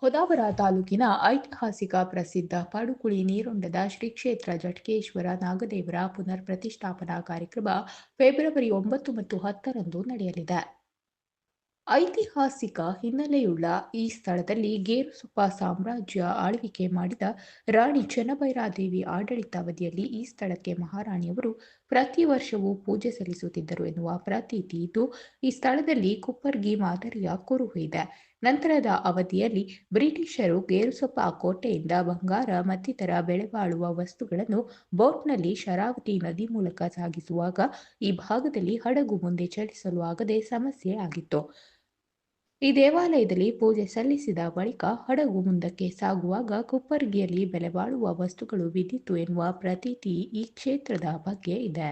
ಹೊದಾವರ ತಾಲೂಕಿನ ಐತಿಹಾಸಿಕ ಪ್ರಸಿದ್ಧ ಪಡುಕುಳಿ ನೀರೊಂಡದ ಶ್ರೀ ಕ್ಷೇತ್ರ ಜಟಕೇಶ್ವರ ನಾಗದೇವರ ಪುನರ್ ಪ್ರತಿಷ್ಠಾಪನಾ ಕಾರ್ಯಕ್ರಮ ಫೆಬ್ರವರಿ 9 ಮತ್ತು 10ರಂದು ನಡೆಯಲಿದೆ. ಐತಿಹಾಸಿಕ ಹಿನ್ನೆಲೆಯುಳ್ಳ ಈ ಸ್ಥಳದಲ್ಲಿ ಗೇರುಸೊಪ್ಪ ಸಾಮ್ರಾಜ್ಯ ಆಳ್ವಿಕೆ ಮಾಡಿದ ರಾಣಿ ಚೆನ್ನಭೈರಾದೇವಿ ಆಡಳಿತಾವಧಿಯಲ್ಲಿ ಈ ಸ್ಥಳಕ್ಕೆ ಮಹಾರಾಣಿಯವರು ಪ್ರತಿ ವರ್ಷವೂ ಪೂಜೆ ಸಲ್ಲಿಸುತ್ತಿದ್ದರು ಎನ್ನುವ ಪ್ರತೀತಿ ಇದ್ದು, ಈ ಸ್ಥಳದಲ್ಲಿ ಕುಪ್ಪರ್ಗಿ ಮಾದರಿಯ ಕುರುಹು ಇದೆ. ನಂತರದ ಅವಧಿಯಲ್ಲಿ ಬ್ರಿಟಿಷರು ಗೇರುಸೊಪ್ಪ ಕೋಟೆಯಿಂದ ಬಂಗಾರ ಮತ್ತಿತರ ಬೆಲೆಬಾಳುವ ವಸ್ತುಗಳನ್ನು ಬೋಟ್ನಲ್ಲಿ ಶರಾವತಿ ನದಿ ಮೂಲಕ ಸಾಗಿಸುವಾಗ ಈ ಭಾಗದಲ್ಲಿ ಹಡಗು ಮುಂದೆ ಚಲಿಸಲು ಆಗದೆ ಸಮಸ್ಯೆ ಆಗಿತ್ತು. ಈ ದೇವಾಲಯದಲ್ಲಿ ಪೂಜೆ ಸಲ್ಲಿಸಿದ ಬಳಿಕ ಹಡಗು ಮುಂದಕ್ಕೆ ಸಾಗುವಾಗ ಕುಪ್ಪರ್ಗಿಯಲ್ಲಿ ಬೆಲೆಬಾಳುವ ವಸ್ತುಗಳು ಬಿದ್ದಿತ್ತು ಎನ್ನುವ ಪ್ರತೀತಿ ಈ ಕ್ಷೇತ್ರದ ಬಗ್ಗೆ ಇದೆ.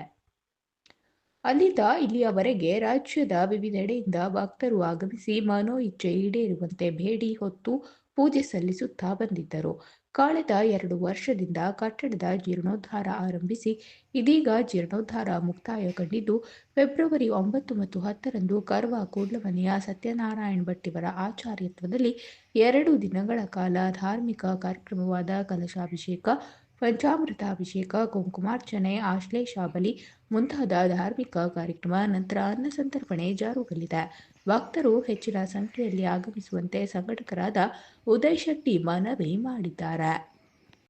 ಅಲ್ಲಿಂದ ಇಲ್ಲಿಯವರೆಗೆ ರಾಜ್ಯದ ವಿವಿಧೆಡೆಯಿಂದ ಭಕ್ತರು ಆಗಮಿಸಿ ಮನೋಇಚ್ಛೆ ಈಡೇರುವಂತೆ ಬೇಡಿ ಹೊತ್ತು ಪೂಜೆ ಸಲ್ಲಿಸುತ್ತಾ ಬಂದಿದ್ದರು. ಕಳೆದ 2 ವರ್ಷದಿಂದ ಕಟ್ಟಡದ ಜೀರ್ಣೋದ್ಧಾರ ಆರಂಭಿಸಿ ಇದೀಗ ಜೀರ್ಣೋದ್ಧಾರ ಮುಕ್ತಾಯ ಕಂಡಿದ್ದು, ಫೆಬ್ರವರಿ 9 ಮತ್ತು 10ರಂದು ಕರ್ವ ಕೂಡ್ಲಮನೆಯ ಸತ್ಯನಾರಾಯಣ ಭಟ್ಟಿಯವರ ಆಚಾರ್ಯತ್ವದಲ್ಲಿ 2 ದಿನಗಳ ಕಾಲ ಧಾರ್ಮಿಕ ಕಾರ್ಯಕ್ರಮವಾದ ಕಲಶಾಭಿಷೇಕ, ಪಂಚಾಮೃತಾಭಿಷೇಕ, ಕುಂಕುಮಾರ್ಚನೆ, ಆಶ್ಲೇಷ ಬಲಿ ಮುಂತಾದ ಧಾರ್ಮಿಕ ಕಾರ್ಯಕ್ರಮ ನಂತರ ಅನ್ನಸಂತರ್ಪಣೆ ಜರುಗಲಿದೆ. ಭಕ್ತರು ಹೆಚ್ಚಿನ ಸಂಖ್ಯೆಯಲ್ಲಿ ಆಗಮಿಸುವಂತೆ ಸಂಘಟಕರಾದ ಉದಯ್ ಶೆಟ್ಟಿ ಮನವಿ ಮಾಡಿದ್ದಾರೆ.